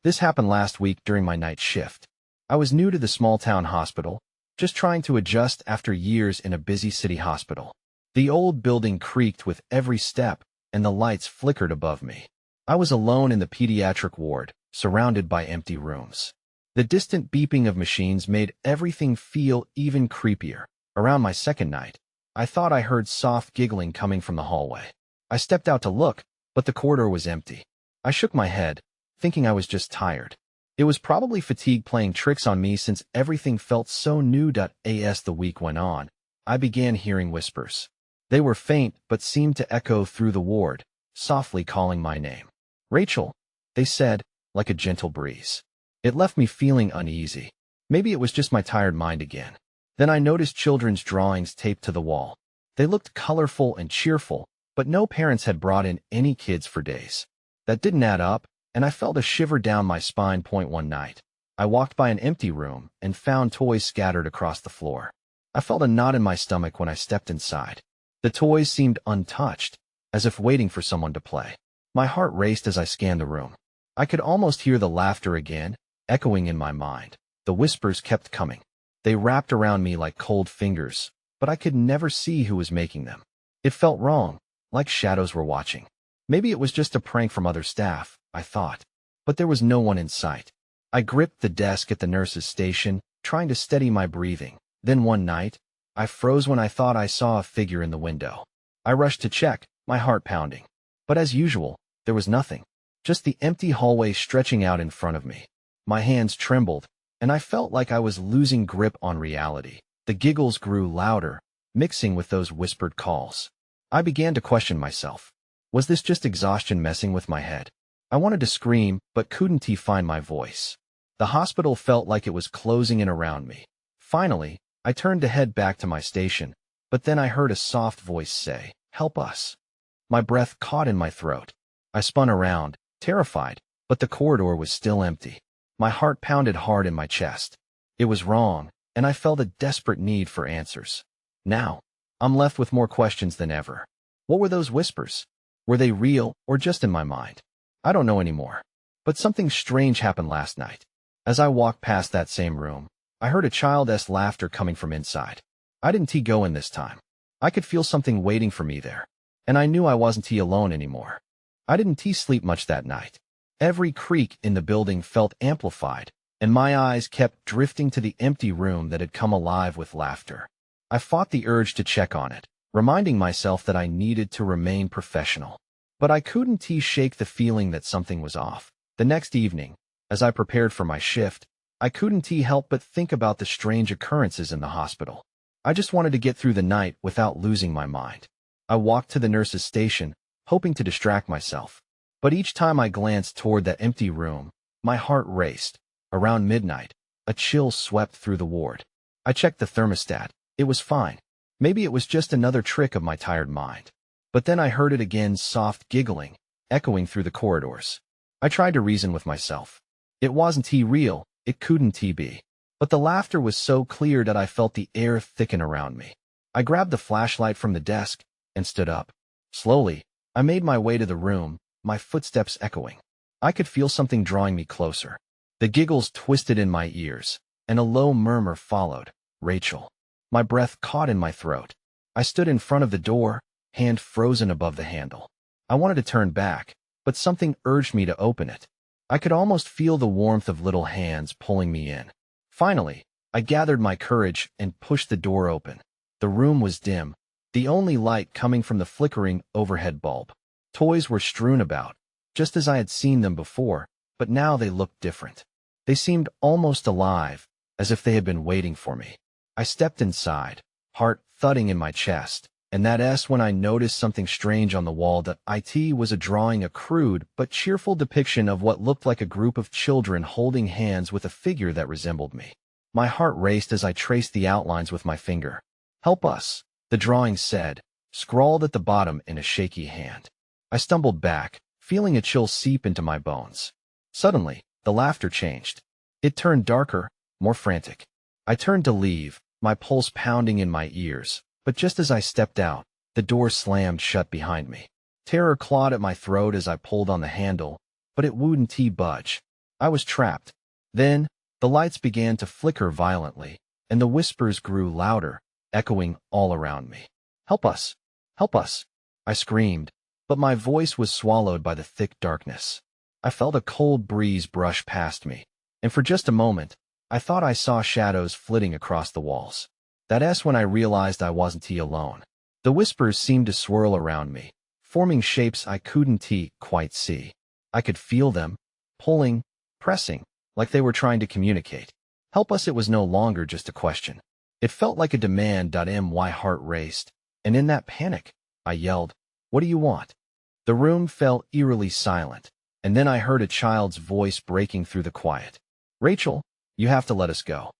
This happened last week during my night shift. I was new to the small-town hospital, just trying to adjust after years in a busy city hospital. The old building creaked with every step, and the lights flickered above me. I was alone in the pediatric ward, surrounded by empty rooms. The distant beeping of machines made everything feel even creepier. Around my second night, I thought I heard soft giggling coming from the hallway. I stepped out to look, but the corridor was empty. I shook my head, thinking I was just tired. It was probably fatigue playing tricks on me since everything felt so new. As the week went on, I began hearing whispers. They were faint but seemed to echo through the ward, softly calling my name. "Rachel," they said, like a gentle breeze. It left me feeling uneasy. Maybe it was just my tired mind again. Then I noticed children's drawings taped to the wall. They looked colorful and cheerful, but no parents had brought in any kids for days. That didn't add up, and I felt a shiver down my spine. One night, I walked by an empty room and found toys scattered across the floor. I felt a knot in my stomach when I stepped inside. The toys seemed untouched, as if waiting for someone to play. My heart raced as I scanned the room. I could almost hear the laughter again, echoing in my mind. The whispers kept coming. They wrapped around me like cold fingers, but I could never see who was making them. It felt wrong, like shadows were watching. Maybe it was just a prank from other staff, I thought. But there was no one in sight. I gripped the desk at the nurse's station, trying to steady my breathing. Then one night, I froze when I thought I saw a figure in the window. I rushed to check, my heart pounding. But as usual, there was nothing. Just the empty hallway stretching out in front of me. My hands trembled, and I felt like I was losing grip on reality. The giggles grew louder, mixing with those whispered calls. I began to question myself. Was this just exhaustion messing with my head? I wanted to scream, but couldn't find my voice. The hospital felt like it was closing in around me. Finally, I turned to head back to my station, but then I heard a soft voice say, "Help us." My breath caught in my throat. I spun around, terrified, but the corridor was still empty. My heart pounded hard in my chest. It was wrong, and I felt a desperate need for answers. Now, I'm left with more questions than ever. What were those whispers? Were they real or just in my mind? I don't know anymore. But something strange happened last night. As I walked past that same room, I heard a child's laughter coming from inside. I didn't go in this time. I could feel something waiting for me there. And I knew I wasn't alone anymore. I didn't sleep much that night. Every creak in the building felt amplified, and my eyes kept drifting to the empty room that had come alive with laughter. I fought the urge to check on it, reminding myself that I needed to remain professional. But I couldn't shake the feeling that something was off. The next evening, as I prepared for my shift, I couldn't help but think about the strange occurrences in the hospital. I just wanted to get through the night without losing my mind. I walked to the nurse's station, hoping to distract myself. But each time I glanced toward that empty room, my heart raced. Around midnight, a chill swept through the ward. I checked the thermostat. It was fine. Maybe it was just another trick of my tired mind. But then I heard it again, soft giggling, echoing through the corridors. I tried to reason with myself. It wasn't real, it couldn't be. But the laughter was so clear that I felt the air thicken around me. I grabbed the flashlight from the desk and stood up. Slowly, I made my way to the room, my footsteps echoing. I could feel something drawing me closer. The giggles twisted in my ears, and a low murmur followed. "Rachel." My breath caught in my throat. I stood in front of the door, hand frozen above the handle. I wanted to turn back, but something urged me to open it. I could almost feel the warmth of little hands pulling me in. Finally, I gathered my courage and pushed the door open. The room was dim, the only light coming from the flickering overhead bulb. Toys were strewn about, just as I had seen them before, but now they looked different. They seemed almost alive, as if they had been waiting for me. I stepped inside, heart thudding in my chest, and that's when I noticed something strange on the wall. It was a drawing, a crude but cheerful depiction of what looked like a group of children holding hands with a figure that resembled me. My heart raced as I traced the outlines with my finger. "Help us," the drawing said, scrawled at the bottom in a shaky hand. I stumbled back, feeling a chill seep into my bones. Suddenly, the laughter changed. It turned darker, more frantic. I turned to leave, my pulse pounding in my ears, but just as I stepped out, the door slammed shut behind me. Terror clawed at my throat as I pulled on the handle, but it wouldn't budge. I was trapped. Then, the lights began to flicker violently, and the whispers grew louder, echoing all around me. "Help us! Help us!" I screamed, but my voice was swallowed by the thick darkness. I felt a cold breeze brush past me, and for just a moment, I thought I saw shadows flitting across the walls. That's when I realized I wasn't alone. The whispers seemed to swirl around me, forming shapes I couldn't quite see. I could feel them, pulling, pressing, like they were trying to communicate. Help us! It was no longer just a question. It felt like a demand. My heart raced, and in that panic, I yelled, "What do you want?" The room fell eerily silent, and then I heard a child's voice breaking through the quiet. "Rachel, you have to let us go."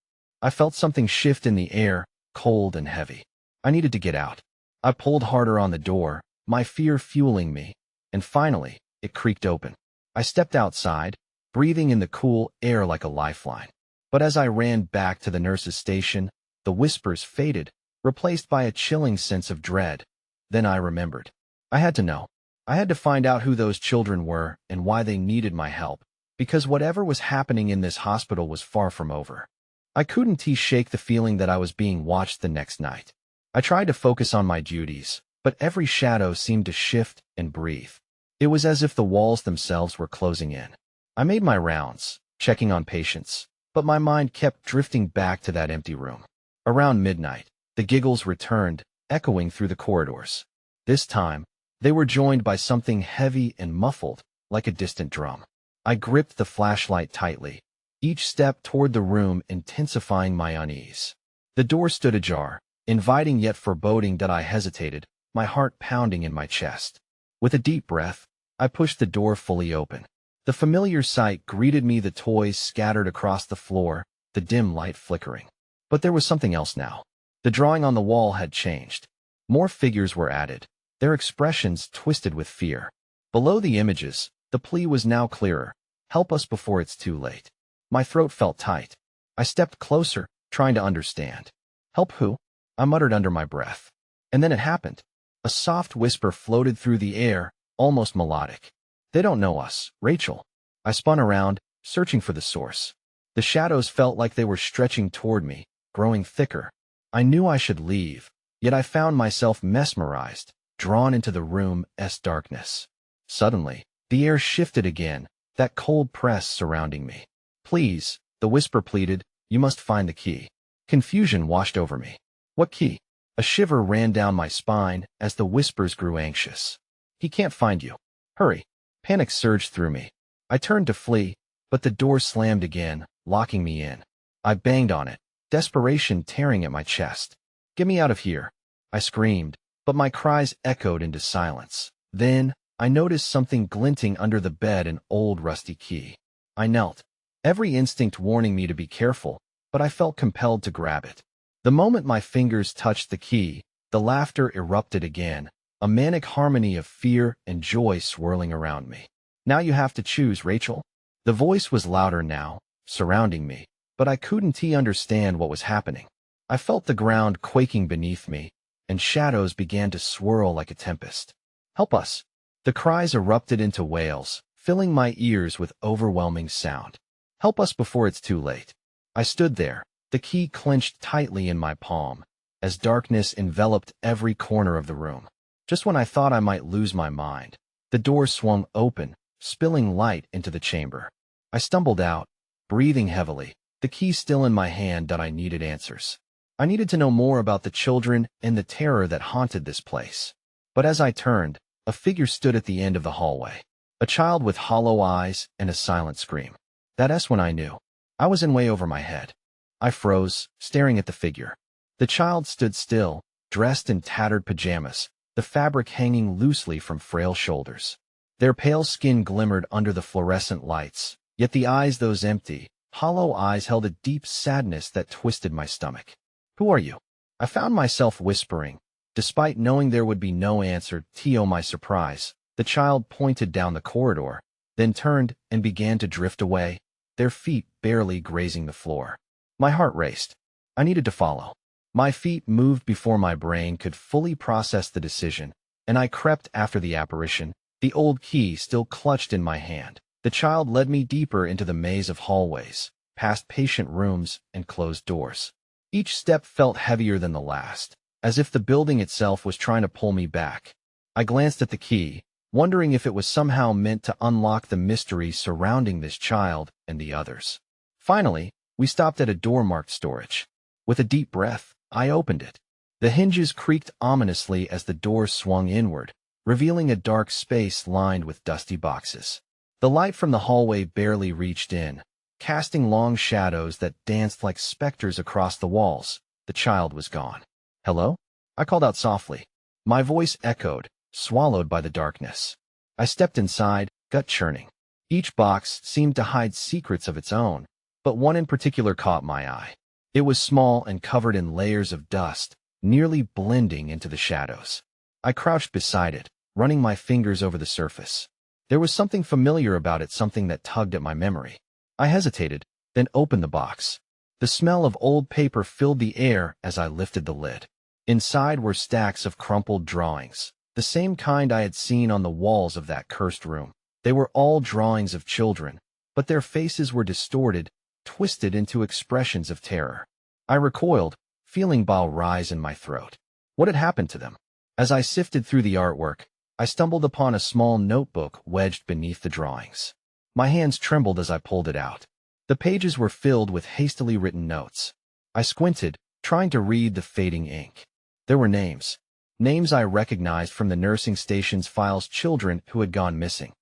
I felt something shift in the air, cold and heavy. I needed to get out. I pulled harder on the door, my fear fueling me, and finally, it creaked open. I stepped outside, breathing in the cool air like a lifeline. But as I ran back to the nurse's station, the whispers faded, replaced by a chilling sense of dread. Then I remembered. I had to know. I had to find out who those children were and why they needed my help, because whatever was happening in this hospital was far from over. I couldn't shake the feeling that I was being watched the next night. I tried to focus on my duties, but every shadow seemed to shift and breathe. It was as if the walls themselves were closing in. I made my rounds, checking on patients, but my mind kept drifting back to that empty room. Around midnight, the giggles returned, echoing through the corridors. This time, they were joined by something heavy and muffled, like a distant drum. I gripped the flashlight tightly, each step toward the room intensifying my unease. The door stood ajar, inviting yet foreboding. I hesitated, my heart pounding in my chest. With a deep breath, I pushed the door fully open. The familiar sight greeted me, the toys scattered across the floor, the dim light flickering. But there was something else now. The drawing on the wall had changed. More figures were added, their expressions twisted with fear. Below the images, the plea was now clearer. "Help us before it's too late." My throat felt tight. I stepped closer, trying to understand. "Help who?" I muttered under my breath. And then it happened. A soft whisper floated through the air, almost melodic. "They don't know us, Rachel." I spun around, searching for the source. The shadows felt like they were stretching toward me, growing thicker. I knew I should leave, yet I found myself mesmerized, drawn into the room's darkness. Suddenly, the air shifted again, that cold press surrounding me. "Please," the whisper pleaded, "you must find the key." Confusion washed over me. "What key?" A shiver ran down my spine as the whispers grew anxious. "He can't find you. Hurry." Panic surged through me. I turned to flee, but the door slammed again, locking me in. I banged on it, desperation tearing at my chest. "Get me out of here," I screamed, but my cries echoed into silence. Then, I noticed something glinting under the bed, an old rusty key. I knelt, every instinct warning me to be careful, but I felt compelled to grab it. The moment my fingers touched the key, the laughter erupted again, a manic harmony of fear and joy swirling around me. "Now you have to choose, Rachel." The voice was louder now, surrounding me, but I couldn't understand what was happening. I felt the ground quaking beneath me, and shadows began to swirl like a tempest. "Help us!" The cries erupted into wails, filling my ears with overwhelming sound. "Help us before it's too late." I stood there, the key clenched tightly in my palm, as darkness enveloped every corner of the room. Just when I thought I might lose my mind, the door swung open, spilling light into the chamber. I stumbled out, breathing heavily, the key still in my hand. I needed answers. I needed to know more about the children and the terror that haunted this place. But as I turned, a figure stood at the end of the hallway. A child with hollow eyes and a silent scream. That's when I knew. I was in way over my head. I froze, staring at the figure. The child stood still, dressed in tattered pajamas, the fabric hanging loosely from frail shoulders. Their pale skin glimmered under the fluorescent lights, yet the eyes, those empty, hollow eyes, held a deep sadness that twisted my stomach. "Who are you?" I found myself whispering, despite knowing there would be no answer. To my surprise, the child pointed down the corridor, then turned and began to drift away, their feet barely grazing the floor. My heart raced. I needed to follow. My feet moved before my brain could fully process the decision, and I crept after the apparition, the old key still clutched in my hand. The child led me deeper into the maze of hallways, past patient rooms and closed doors. Each step felt heavier than the last, as if the building itself was trying to pull me back. I glanced at the key, wondering if it was somehow meant to unlock the mystery surrounding this child and the others. Finally, we stopped at a door marked storage. With a deep breath, I opened it. The hinges creaked ominously as the door swung inward, revealing a dark space lined with dusty boxes. The light from the hallway barely reached in, casting long shadows that danced like specters across the walls. The child was gone. "Hello?" I called out softly. My voice echoed, swallowed by the darkness. I stepped inside, gut churning. Each box seemed to hide secrets of its own, but one in particular caught my eye. It was small and covered in layers of dust, nearly blending into the shadows. I crouched beside it, running my fingers over the surface. There was something familiar about it, something that tugged at my memory. I hesitated, then opened the box. The smell of old paper filled the air as I lifted the lid. Inside were stacks of crumpled drawings, the same kind I had seen on the walls of that cursed room. They were all drawings of children, but their faces were distorted, twisted into expressions of terror. I recoiled, feeling bile rise in my throat. What had happened to them? As I sifted through the artwork, I stumbled upon a small notebook wedged beneath the drawings. My hands trembled as I pulled it out. The pages were filled with hastily written notes. I squinted, trying to read the fading ink. There were names. Names I recognized from the nursing station's files, children who had gone missing.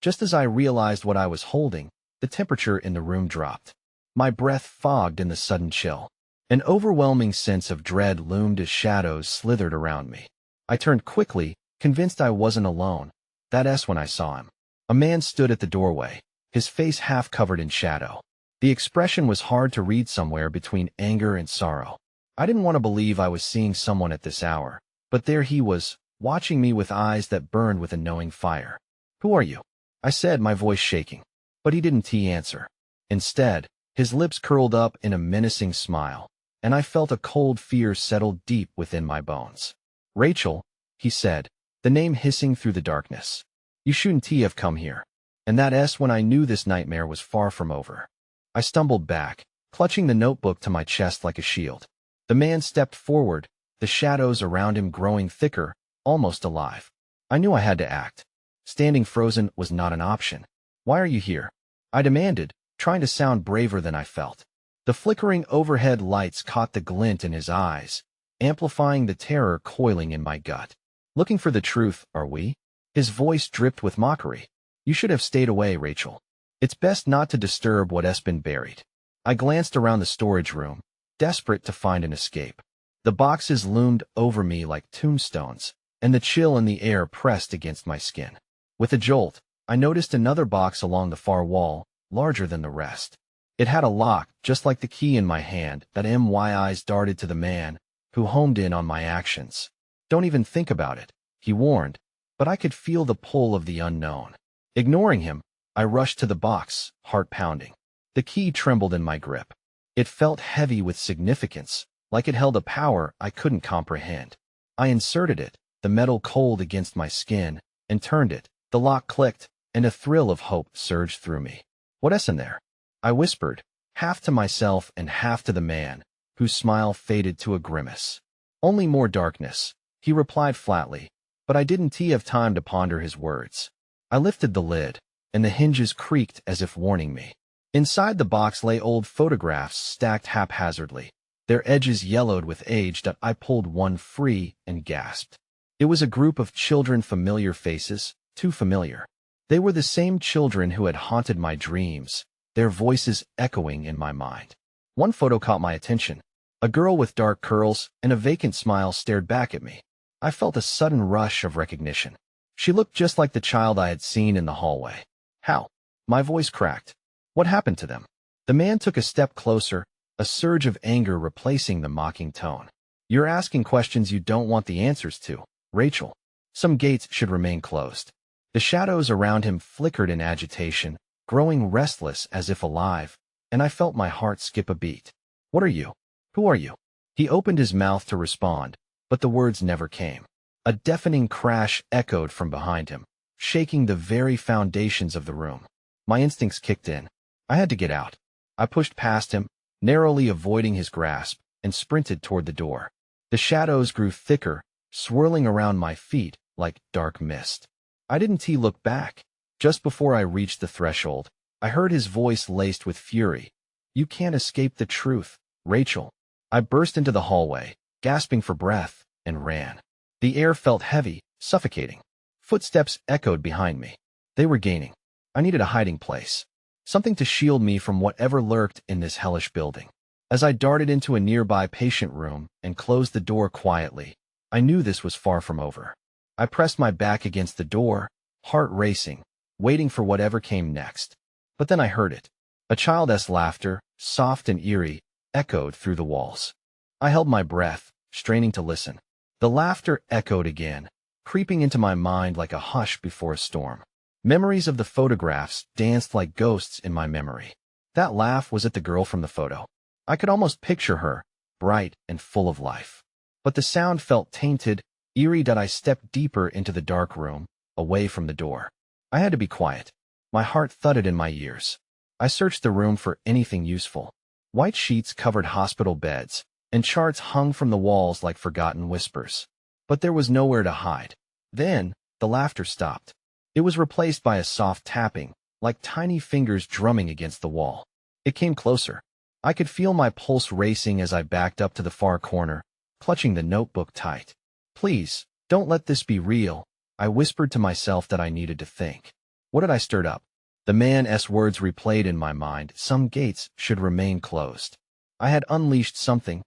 Just as I realized what I was holding, the temperature in the room dropped. My breath fogged in the sudden chill. An overwhelming sense of dread loomed as shadows slithered around me. I turned quickly, convinced I wasn't alone. That's when I saw him. A man stood at the doorway, his face half covered in shadow. The expression was hard to read, somewhere between anger and sorrow. I didn't want to believe I was seeing someone at this hour, but there he was, watching me with eyes that burned with a knowing fire. "Who are you?" I said, my voice shaking. But he didn't answer. Instead, his lips curled up in a menacing smile, and I felt a cold fear settle deep within my bones. "Rachel," he said, the name hissing through the darkness. "You shouldn't have come here." And that's when I knew this nightmare was far from over. I stumbled back, clutching the notebook to my chest like a shield. The man stepped forward, the shadows around him growing thicker, almost alive. I knew I had to act. Standing frozen was not an option. "Why are you here?" I demanded, trying to sound braver than I felt. The flickering overhead lights caught the glint in his eyes, amplifying the terror coiling in my gut. "Looking for the truth, are we?" His voice dripped with mockery. "You should have stayed away, Rachel. It's best not to disturb what's been buried." I glanced around the storage room, desperate to find an escape. The boxes loomed over me like tombstones, and the chill in the air pressed against my skin. With a jolt, I noticed another box along the far wall, larger than the rest. It had a lock, just like the key in my hand. My eyes darted to the man, who homed in on my actions. "Don't even think about it," he warned, but I could feel the pull of the unknown. Ignoring him, I rushed to the box, heart pounding. The key trembled in my grip. It felt heavy with significance, like it held a power I couldn't comprehend. I inserted it, the metal cold against my skin, and turned it. The lock clicked, and a thrill of hope surged through me. "What's in there?" I whispered, half to myself and half to the man, whose smile faded to a grimace. "Only more darkness," he replied flatly, but I didn't have time to ponder his words. I lifted the lid, and the hinges creaked as if warning me. Inside the box lay old photographs stacked haphazardly, their edges yellowed with age. I pulled one free and gasped. It was a group of children, familiar faces, too familiar. They were the same children who had haunted my dreams, their voices echoing in my mind. One photo caught my attention. A girl with dark curls and a vacant smile stared back at me. I felt a sudden rush of recognition. She looked just like the child I had seen in the hallway. "How?" My voice cracked. "What happened to them?" The man took a step closer, a surge of anger replacing the mocking tone. "You're asking questions you don't want the answers to, Rachel. Some gates should remain closed." The shadows around him flickered in agitation, growing restless as if alive, and I felt my heart skip a beat. "What are you? Who are you?" He opened his mouth to respond, but the words never came. A deafening crash echoed from behind him, shaking the very foundations of the room. My instincts kicked in. I had to get out. I pushed past him, narrowly avoiding his grasp, and sprinted toward the door. The shadows grew thicker, swirling around my feet like dark mist. I didn't look back. Just before I reached the threshold, I heard his voice laced with fury. "You can't escape the truth, Rachel." I burst into the hallway, gasping for breath, and ran. The air felt heavy, suffocating. Footsteps echoed behind me. They were gaining. I needed a hiding place, something to shield me from whatever lurked in this hellish building. As I darted into a nearby patient room and closed the door quietly, I knew this was far from over. I pressed my back against the door, heart racing, waiting for whatever came next. But then I heard it. A child's laughter, soft and eerie, echoed through the walls. I held my breath, straining to listen. The laughter echoed again, creeping into my mind like a hush before a storm. Memories of the photographs danced like ghosts in my memory. That laugh was at the girl from the photo. I could almost picture her, bright and full of life. But the sound felt tainted, eerie. I stepped deeper into the dark room, away from the door. I had to be quiet. My heart thudded in my ears. I searched the room for anything useful. White sheets covered hospital beds, and charts hung from the walls like forgotten whispers. But there was nowhere to hide. Then, the laughter stopped. It was replaced by a soft tapping, like tiny fingers drumming against the wall. It came closer. I could feel my pulse racing as I backed up to the far corner, clutching the notebook tight. "Please, don't let this be real," I whispered to myself that I needed to think. What had I stirred up? The man's words replayed in my mind. Some gates should remain closed. I had unleashed something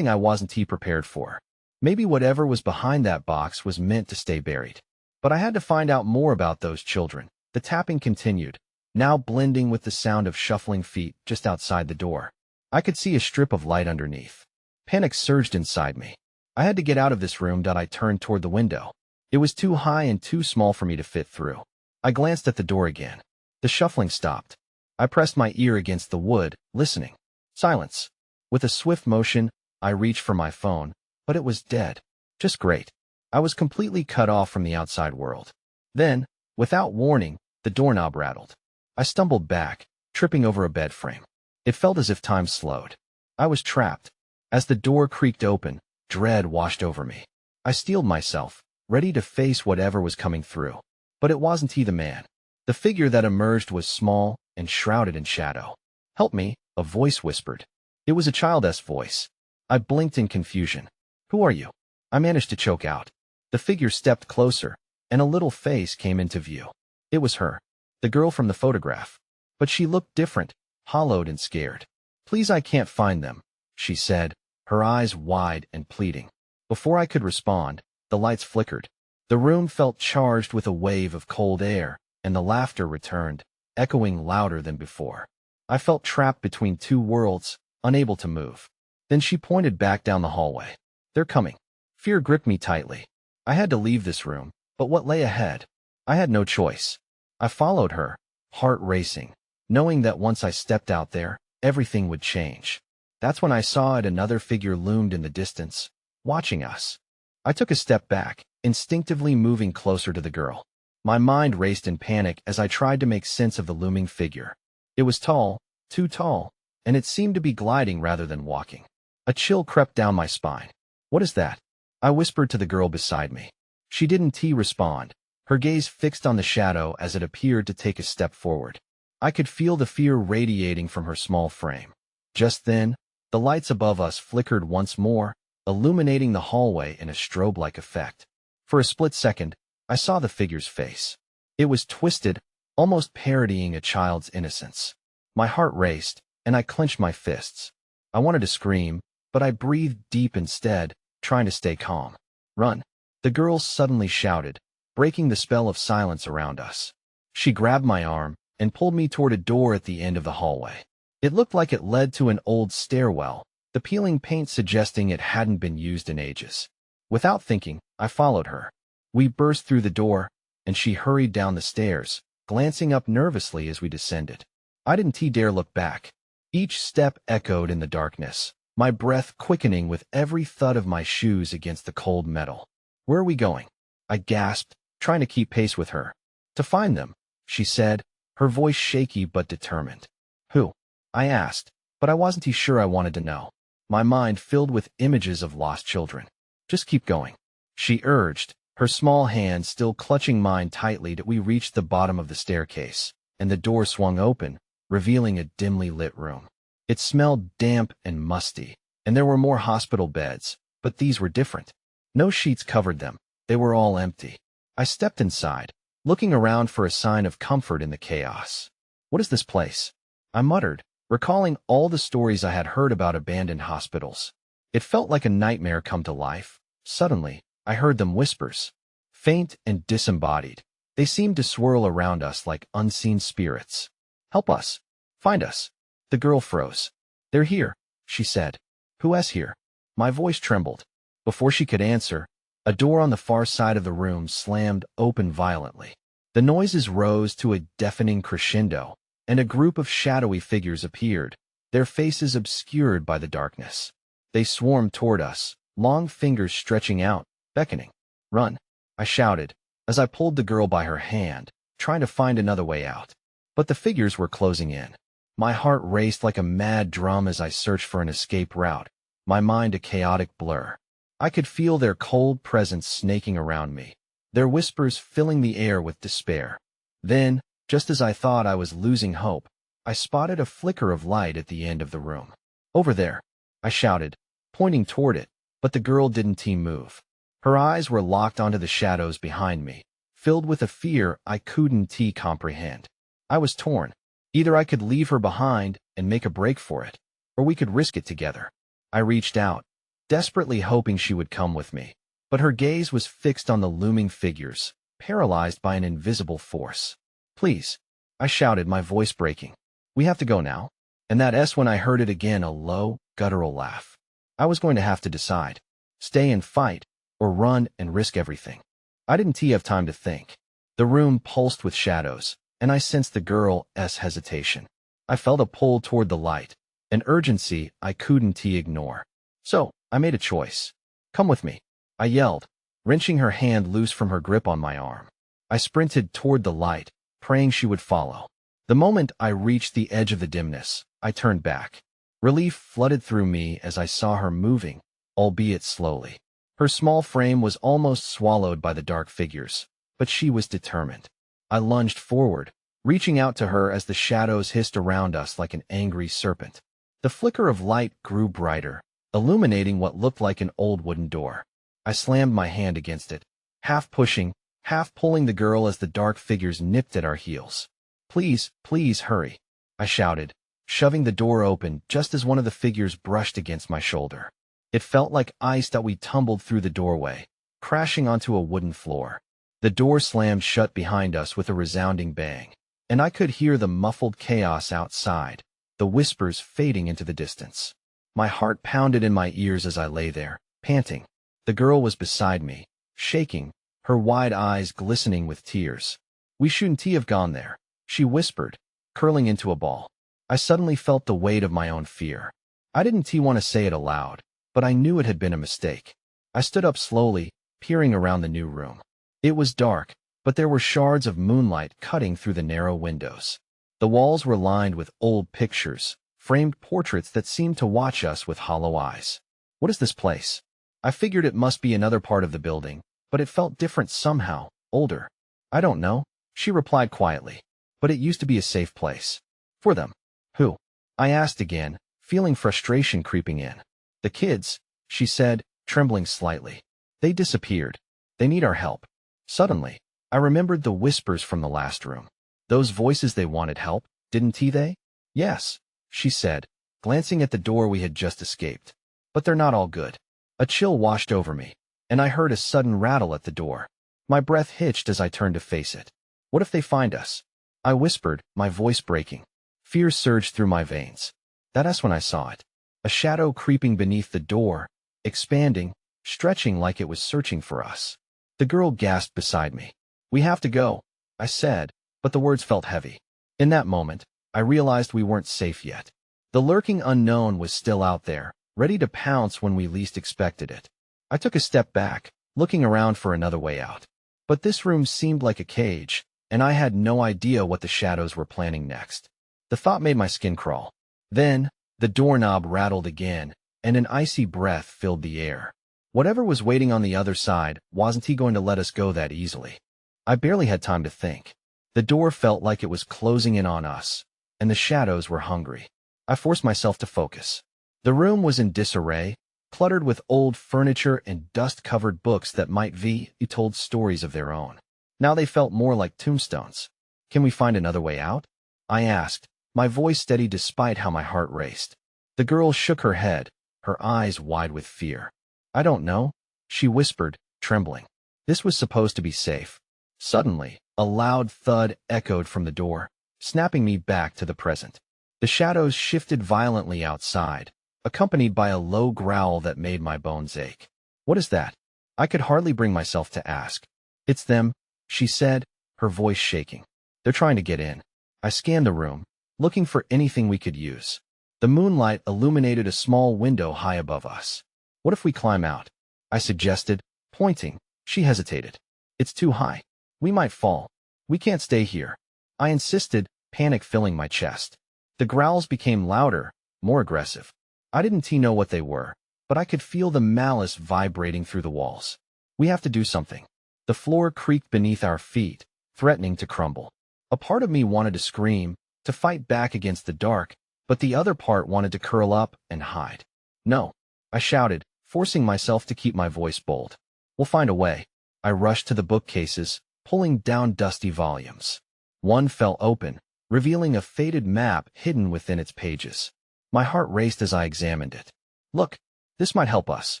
I wasn't prepared for. Maybe whatever was behind that box was meant to stay buried. But I had to find out more about those children. The tapping continued, now blending with the sound of shuffling feet just outside the door. I could see a strip of light underneath. Panic surged inside me. I had to get out of this room. I turned toward the window. It was too high and too small for me to fit through. I glanced at the door again. The shuffling stopped. I pressed my ear against the wood, listening. Silence. With a swift motion, I reached for my phone, but it was dead. Just great. I was completely cut off from the outside world. Then, without warning, the doorknob rattled. I stumbled back, tripping over a bed frame. It felt as if time slowed. I was trapped. As the door creaked open, dread washed over me. I steeled myself, ready to face whatever was coming through. But it wasn't the man. The figure that emerged was small and shrouded in shadow. "Help me," a voice whispered. It was a child's voice. I blinked in confusion. "Who are you?" I managed to choke out. The figure stepped closer, and a little face came into view. It was her, the girl from the photograph. But she looked different, hollowed and scared. "Please, I can't find them," she said, her eyes wide and pleading. Before I could respond, the lights flickered. The room felt charged with a wave of cold air, and the laughter returned, echoing louder than before. I felt trapped between two worlds, unable to move. Then she pointed back down the hallway. "They're coming." Fear gripped me tightly. I had to leave this room, but what lay ahead? I had no choice. I followed her, heart racing, knowing that once I stepped out there, everything would change. That's when I saw it. Another figure loomed in the distance, watching us. I took a step back, instinctively moving closer to the girl. My mind raced in panic as I tried to make sense of the looming figure. It was tall, too tall, and it seemed to be gliding rather than walking. A chill crept down my spine. "What is that?" I whispered to the girl beside me. She didn't respond, her gaze fixed on the shadow as it appeared to take a step forward. I could feel the fear radiating from her small frame. Just then, the lights above us flickered once more, illuminating the hallway in a strobe-like effect. For a split second, I saw the figure's face. It was twisted, almost parodying a child's innocence. My heart raced, and I clenched my fists. I wanted to scream, but I breathed deep instead, trying to stay calm. "Run!" the girl suddenly shouted, breaking the spell of silence around us. She grabbed my arm and pulled me toward a door at the end of the hallway. It looked like it led to an old stairwell, the peeling paint suggesting it hadn't been used in ages. Without thinking, I followed her. We burst through the door, and she hurried down the stairs, glancing up nervously as we descended. I didn't dare look back. Each step echoed in the darkness, my breath quickening with every thud of my shoes against the cold metal. "Where are we going?" I gasped, trying to keep pace with her. "To find them," she said, her voice shaky but determined. Who? I asked, but I wasn't sure I wanted to know. My mind filled with images of lost children. Just keep going, she urged, her small hand still clutching mine tightly till we reached the bottom of the staircase, and the door swung open, revealing a dimly lit room. It smelled damp and musty, and there were more hospital beds, but these were different. No sheets covered them. They were all empty. I stepped inside, looking around for a sign of comfort in the chaos. What is this place? I muttered, recalling all the stories I had heard about abandoned hospitals. It felt like a nightmare come to life. Suddenly, I heard them whispers. Faint and disembodied, they seemed to swirl around us like unseen spirits. Help us. Find us. The girl froze. They're here, she said. Who's here? My voice trembled. Before she could answer, a door on the far side of the room slammed open violently. The noises rose to a deafening crescendo, and a group of shadowy figures appeared, their faces obscured by the darkness. They swarmed toward us, long fingers stretching out, beckoning. Run, I shouted, as I pulled the girl by her hand, trying to find another way out. But the figures were closing in. My heart raced like a mad drum as I searched for an escape route, my mind a chaotic blur. I could feel their cold presence snaking around me, their whispers filling the air with despair. Then, just as I thought I was losing hope, I spotted a flicker of light at the end of the room. Over there, I shouted, pointing toward it, but the girl didn't move. Her eyes were locked onto the shadows behind me, filled with a fear I couldn't comprehend. I was torn. Either I could leave her behind and make a break for it, or we could risk it together. I reached out, desperately hoping she would come with me, but her gaze was fixed on the looming figures, paralyzed by an invisible force. Please, I shouted, my voice breaking. We have to go now. And that S when I heard it again, a low, guttural laugh. I was going to have to decide. Stay and fight, or run and risk everything. I didn't have time to think. The room pulsed with shadows, and I sensed the girl's hesitation. I felt a pull toward the light, an urgency I couldn't ignore. So, I made a choice. Come with me, I yelled, wrenching her hand loose from her grip on my arm. I sprinted toward the light, praying she would follow. The moment I reached the edge of the dimness, I turned back. Relief flooded through me as I saw her moving, albeit slowly. Her small frame was almost swallowed by the dark figures, but she was determined. I lunged forward, reaching out to her as the shadows hissed around us like an angry serpent. The flicker of light grew brighter, illuminating what looked like an old wooden door. I slammed my hand against it, half pushing, half pulling the girl as the dark figures nipped at our heels. Please, please hurry, I shouted, shoving the door open just as one of the figures brushed against my shoulder. It felt like ice that we tumbled through the doorway, crashing onto a wooden floor. The door slammed shut behind us with a resounding bang, and I could hear the muffled chaos outside, the whispers fading into the distance. My heart pounded in my ears as I lay there, panting. The girl was beside me, shaking, her wide eyes glistening with tears. We shouldn't have gone there, she whispered, curling into a ball. I suddenly felt the weight of my own fear. I didn't want to say it aloud, but I knew it had been a mistake. I stood up slowly, peering around the new room. It was dark, but there were shards of moonlight cutting through the narrow windows. The walls were lined with old pictures, framed portraits that seemed to watch us with hollow eyes. What is this place? I figured it must be another part of the building, but it felt different somehow, older. I don't know, she replied quietly, but it used to be a safe place. For them. Who? I asked again, feeling frustration creeping in. The kids, she said, trembling slightly. They disappeared. They need our help. Suddenly, I remembered the whispers from the last room. Those voices, they wanted help, didn't they? Yes, she said, glancing at the door we had just escaped. But they're not all good. A chill washed over me, and I heard a sudden rattle at the door. My breath hitched as I turned to face it. What if they find us? I whispered, my voice breaking. Fear surged through my veins. That's when I saw it. A shadow creeping beneath the door, expanding, stretching like it was searching for us. The girl gasped beside me. We have to go, I said, but the words felt heavy. In that moment, I realized we weren't safe yet. The lurking unknown was still out there, ready to pounce when we least expected it. I took a step back, looking around for another way out. But this room seemed like a cage, and I had no idea what the shadows were planning next. The thought made my skin crawl. Then, the doorknob rattled again, and an icy breath filled the air. Whatever was waiting on the other side, wasn't he going to let us go that easily? I barely had time to think. The door felt like it was closing in on us, and the shadows were hungry. I forced myself to focus. The room was in disarray, cluttered with old furniture and dust-covered books that might be told stories of their own. Now they felt more like tombstones. Can we find another way out? I asked, my voice steady despite how my heart raced. The girl shook her head, her eyes wide with fear. I don't know, she whispered, trembling. This was supposed to be safe. Suddenly, a loud thud echoed from the door, snapping me back to the present. The shadows shifted violently outside, accompanied by a low growl that made my bones ache. What is that? I could hardly bring myself to ask. It's them, she said, her voice shaking. They're trying to get in. I scanned the room, looking for anything we could use. The moonlight illuminated a small window high above us. What if we climb out? I suggested, pointing. She hesitated. It's too high. We might fall. We can't stay here. I insisted, panic filling my chest. The growls became louder, more aggressive. I didn't know what they were, but I could feel the malice vibrating through the walls. We have to do something. The floor creaked beneath our feet, threatening to crumble. A part of me wanted to scream, to fight back against the dark, but the other part wanted to curl up and hide. No, I shouted, forcing myself to keep my voice bold. We'll find a way. I rushed to the bookcases, pulling down dusty volumes. One fell open, revealing a faded map hidden within its pages. My heart raced as I examined it. Look, this might help us.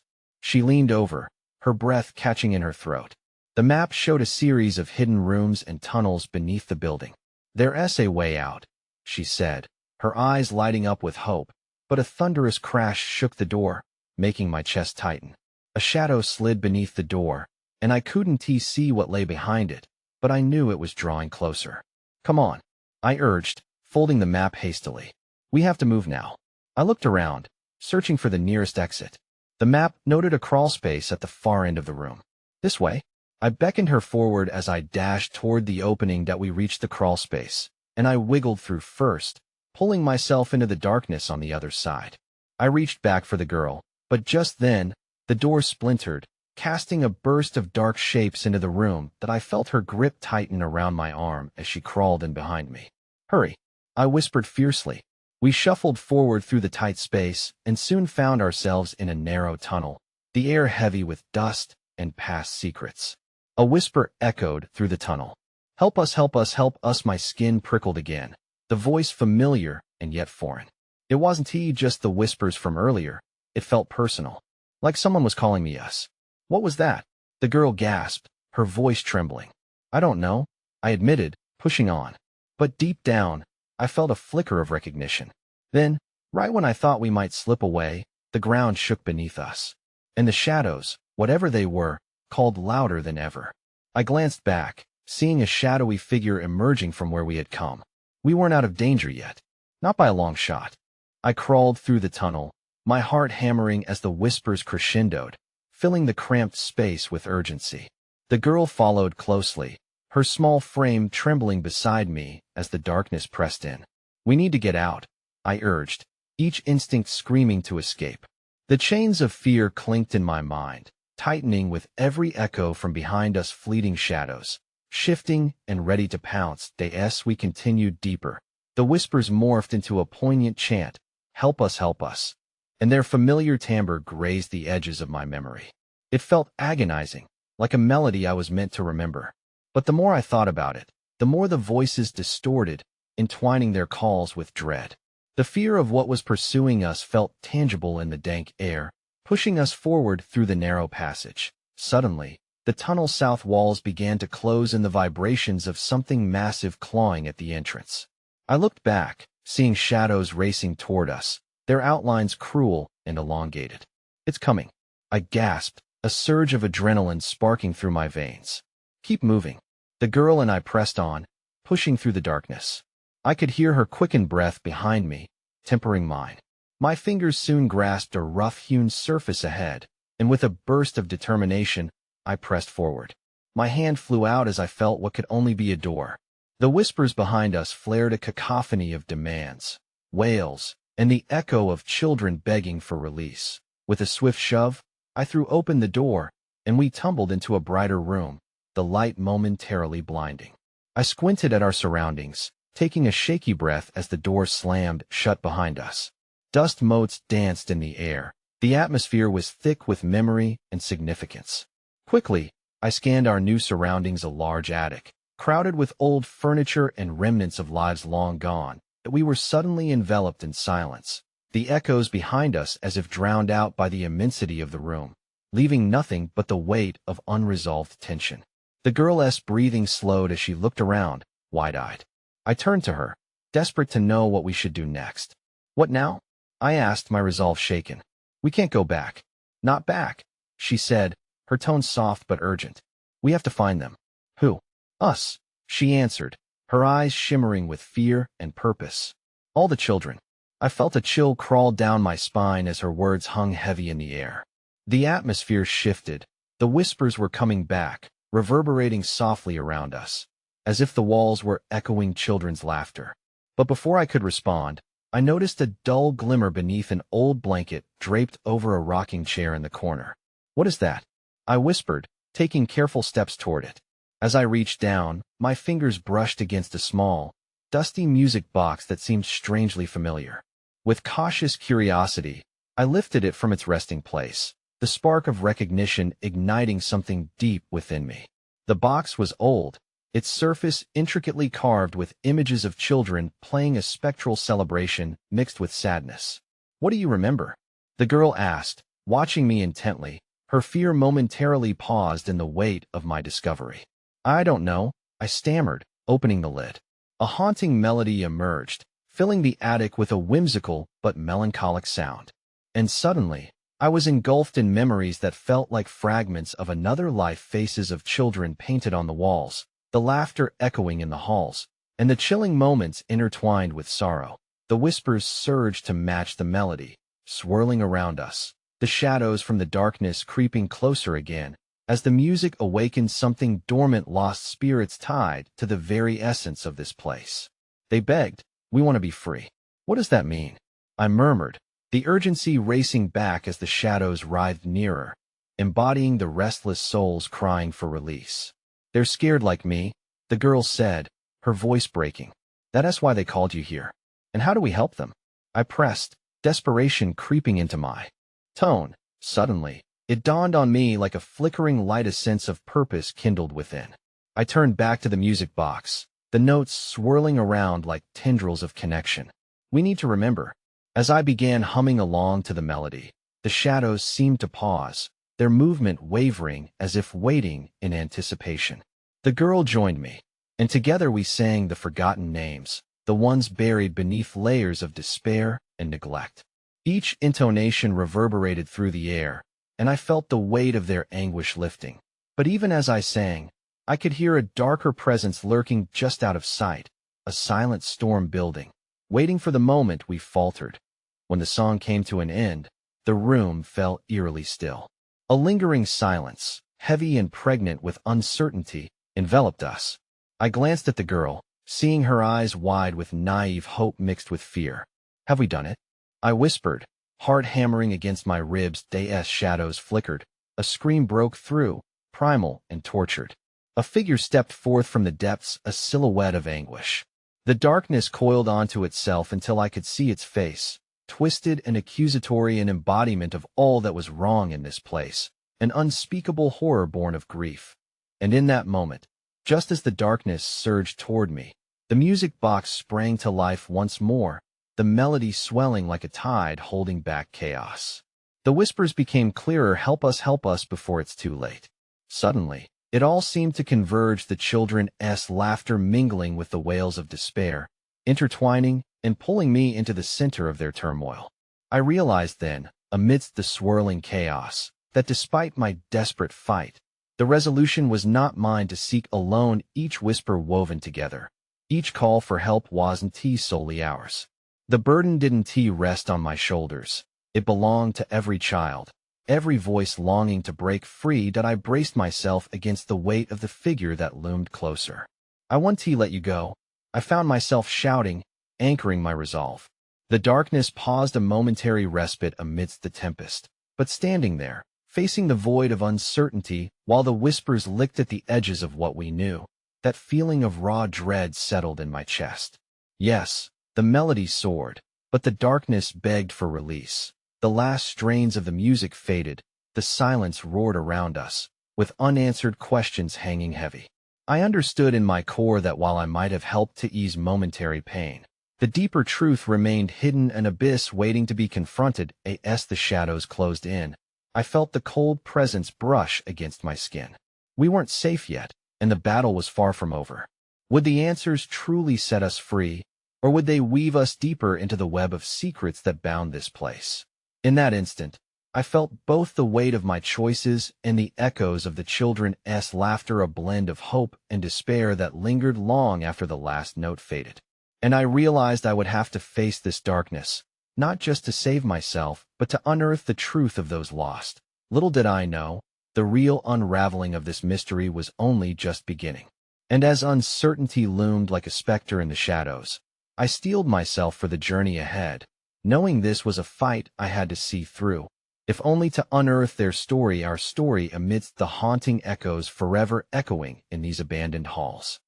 She leaned over, her breath catching in her throat. The map showed a series of hidden rooms and tunnels beneath the building. There's a way out, she said, her eyes lighting up with hope, but a thunderous crash shook the door, making my chest tighten. A shadow slid beneath the door, and I couldn't see what lay behind it, but I knew it was drawing closer. Come on, I urged, folding the map hastily. We have to move now. I looked around, searching for the nearest exit. The map noted a crawl space at the far end of the room. This way. I beckoned her forward as I dashed toward the opening that we reached the crawl space, and I wiggled through first, pulling myself into the darkness on the other side. I reached back for the girl, but just then, the door splintered, casting a burst of dark shapes into the room that I felt her grip tighten around my arm as she crawled in behind me. Hurry, I whispered fiercely. We shuffled forward through the tight space and soon found ourselves in a narrow tunnel, the air heavy with dust and past secrets. A whisper echoed through the tunnel. Help us, help us, help us. My skin prickled again, the voice familiar and yet foreign. It wasn't just the whispers from earlier. It felt personal, like someone was calling me us. What was that? The girl gasped, her voice trembling. I don't know, I admitted, pushing on. But deep down, I felt a flicker of recognition. Then, right when I thought we might slip away, the ground shook beneath us. And the shadows, whatever they were, called louder than ever. I glanced back, seeing a shadowy figure emerging from where we had come. We weren't out of danger yet. Not by a long shot. I crawled through the tunnel, my heart hammering as the whispers crescendoed, filling the cramped space with urgency. The girl followed closely, her small frame trembling beside me as the darkness pressed in. We need to get out, I urged, each instinct screaming to escape. The chains of fear clinked in my mind, tightening with every echo from behind us. Fleeting shadows, shifting and ready to pounce. As we continued deeper, the whispers morphed into a poignant chant, help us, and their familiar timbre grazed the edges of my memory. It felt agonizing, like a melody I was meant to remember. But the more I thought about it, the more the voices distorted, entwining their calls with dread. The fear of what was pursuing us felt tangible in the dank air, pushing us forward through the narrow passage. Suddenly, the tunnel's south walls began to close in the vibrations of something massive clawing at the entrance. I looked back, seeing shadows racing toward us, their outlines cruel and elongated. It's coming, I gasped, a surge of adrenaline sparking through my veins. Keep moving. The girl and I pressed on, pushing through the darkness. I could hear her quickened breath behind me, tempering mine. My fingers soon grasped a rough-hewn surface ahead, and with a burst of determination, I pressed forward. My hand flew out as I felt what could only be a door. The whispers behind us flared a cacophony of demands, wails, and the echo of children begging for release. With a swift shove, I threw open the door, and we tumbled into a brighter room, the light momentarily blinding. I squinted at our surroundings, taking a shaky breath as the door slammed shut behind us. Dust motes danced in the air. The atmosphere was thick with memory and significance. Quickly, I scanned our new surroundings, a large attic, crowded with old furniture and remnants of lives long gone. We were suddenly enveloped in silence, the echoes behind us as if drowned out by the immensity of the room, leaving nothing but the weight of unresolved tension. The girl's breathing slowed as she looked around, wide-eyed. I turned to her, desperate to know what we should do next. "What now?" I asked, my resolve shaken. "We can't go back." "Not back," she said, her tone soft but urgent. "We have to find them." "Who?" "Us," she answered, her eyes shimmering with fear and purpose. "All the children." I felt a chill crawl down my spine as her words hung heavy in the air. The atmosphere shifted. The whispers were coming back, reverberating softly around us, as if the walls were echoing children's laughter. But before I could respond, I noticed a dull glimmer beneath an old blanket draped over a rocking chair in the corner. "What is that?" I whispered, taking careful steps toward it. As I reached down, my fingers brushed against a small, dusty music box that seemed strangely familiar. With cautious curiosity, I lifted it from its resting place, the spark of recognition igniting something deep within me. The box was old, its surface intricately carved with images of children playing a spectral celebration mixed with sadness. "What do you remember?" the girl asked, watching me intently, her fear momentarily paused in the weight of my discovery. "I don't know," I stammered, opening the lid. A haunting melody emerged, filling the attic with a whimsical but melancholic sound. And suddenly, I was engulfed in memories that felt like fragments of another life, faces of children painted on the walls, the laughter echoing in the halls, and the chilling moments intertwined with sorrow. The whispers surged to match the melody, swirling around us, the shadows from the darkness creeping closer again, as the music awakened something dormant, lost spirits tied to the very essence of this place. They begged, "We want to be free." "What does that mean?" I murmured, the urgency racing back as the shadows writhed nearer, embodying the restless souls crying for release. "They're scared like me," the girl said, her voice breaking. "That's why they called you here." "And how do we help them?" I pressed, desperation creeping into my tone. Suddenly, it dawned on me like a flickering light, a sense of purpose kindled within. I turned back to the music box, the notes swirling around like tendrils of connection. "We need to remember." As I began humming along to the melody, the shadows seemed to pause, their movement wavering as if waiting in anticipation. The girl joined me, and together we sang the forgotten names, the ones buried beneath layers of despair and neglect. Each intonation reverberated through the air, and I felt the weight of their anguish lifting. But even as I sang, I could hear a darker presence lurking just out of sight, a silent storm building, waiting for the moment we faltered. When the song came to an end, the room fell eerily still. A lingering silence, heavy and pregnant with uncertainty, enveloped us. I glanced at the girl, seeing her eyes wide with naive hope mixed with fear. "Have we done it?" I whispered, heart hammering against my ribs. As shadows flickered, a scream broke through, primal and tortured. A figure stepped forth from the depths, a silhouette of anguish. The darkness coiled onto itself until I could see its face, twisted and accusatory, an embodiment of all that was wrong in this place, an unspeakable horror born of grief. And in that moment, just as the darkness surged toward me, the music box sprang to life once more, the melody swelling like a tide holding back chaos. The whispers became clearer, help us before it's too late." Suddenly, it all seemed to converge, the children's laughter mingling with the wails of despair, intertwining and pulling me into the center of their turmoil. I realized then, amidst the swirling chaos, that despite my desperate fight, the resolution was not mine to seek alone, each whisper woven together. Each call for help wasn't solely ours. The burden didn't rest on my shoulders. It belonged to every child, every voice longing to break free, that I braced myself against the weight of the figure that loomed closer. "I want to let you go," I found myself shouting, anchoring my resolve. The darkness paused a momentary respite amidst the tempest, but standing there, facing the void of uncertainty while the whispers licked at the edges of what we knew, that feeling of raw dread settled in my chest. Yes, the melody soared, but the darkness begged for release. The last strains of the music faded, the silence roared around us, with unanswered questions hanging heavy. I understood in my core that while I might have helped to ease momentary pain, the deeper truth remained hidden, an abyss waiting to be confronted. As the shadows closed in, I felt the cold presence brush against my skin. We weren't safe yet, and the battle was far from over. Would the answers truly set us free, or would they weave us deeper into the web of secrets that bound this place? In that instant, I felt both the weight of my choices and the echoes of the children's laughter, a blend of hope and despair that lingered long after the last note faded. And I realized I would have to face this darkness, not just to save myself, but to unearth the truth of those lost. Little did I know, the real unraveling of this mystery was only just beginning. And as uncertainty loomed like a specter in the shadows, I steeled myself for the journey ahead, knowing this was a fight I had to see through, if only to unearth their story, our story, amidst the haunting echoes forever echoing in these abandoned halls.